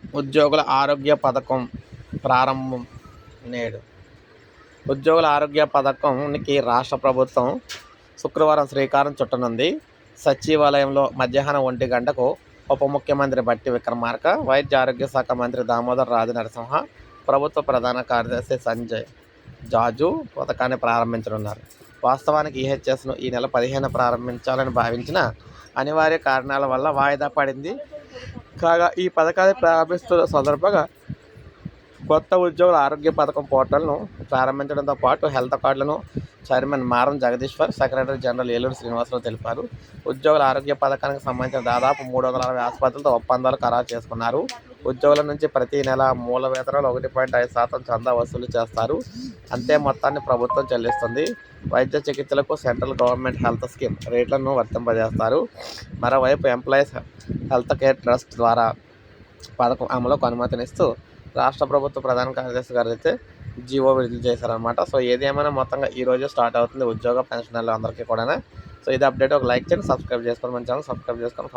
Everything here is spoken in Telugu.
ఉద్యోగుల ఆరోగ్య పథకం ప్రారంభం నేడు. ఉద్యోగుల ఆరోగ్య పథకంకి రాష్ట్ర ప్రభుత్వం శుక్రవారం శ్రీకారం చుట్టనుంది. సచివాలయంలో మధ్యాహ్నం 1 గంటకు ఉప ముఖ్యమంత్రి బట్టి విక్రమార్క, వైద్య ఆరోగ్య శాఖ మంత్రి దామోదర్ రాజనరసింహ, ప్రభుత్వ ప్రధాన కార్యదర్శి సంజయ్ జాజు పథకాన్ని ప్రారంభించనున్నారు. వాస్తవానికి ఈహెచ్ఎస్ను ఈ నెల 15న ప్రారంభించాలని భావించిన అనివార్య కారణాల వల్ల వాయిదా పడింది. కాగా ఈ పథకాన్ని ప్రారంభిస్తున్న సందర్భంగా కొత్త ఉద్యోగుల ఆరోగ్య పథకం పోర్టల్ను ప్రారంభించడంతో పాటు హెల్త్ కార్డులను చైర్మన్ మారం జగదీశ్వర్, సెక్రటరీ జనరల్ ఏలూరు శ్రీనివాసరావు తెలిపారు. ఉద్యోగుల ఆరోగ్య పథకానికి సంబంధించిన దాదాపు 360 ఆసుపత్రులతో ఒప్పందాలు ఖరారు చేసుకున్నారు. ఉద్యోగుల నుంచి ప్రతి నెల మూల వేతనంలో 1.5% చందా వసూలు చేస్తారు. అంతే మొత్తాన్ని ప్రభుత్వం చెల్లిస్తుంది. వైద్య చికిత్సలకు సెంట్రల్ గవర్నమెంట్ హెల్త్ స్కీమ్ రేట్లను వర్తింపజేస్తారు. మరోవైపు ఎంప్లాయీస్ హెల్త్ కేర్ ట్రస్ట్ ద్వారా పథకం అమలుకు అనుమతినిస్తూ రాష్ట్ర ప్రభుత్వ ప్రధాన కార్యదర్శి గారు అయితే జీవో విడుదల చేశారనమాట. సో ఏది ఏమైనా మొత్తంగా ఈరోజు స్టార్ట్ అవుతుంది ఉద్యోగ పెన్షనర్లు అందరికీ కూడా. సో ఇది అప్డేట్. ఒక లైక్ చేయండి, సబ్స్క్రైబ్ చేసుకోండి, మన ఛానల్ సబ్స్క్రైబ్ చేసుకొని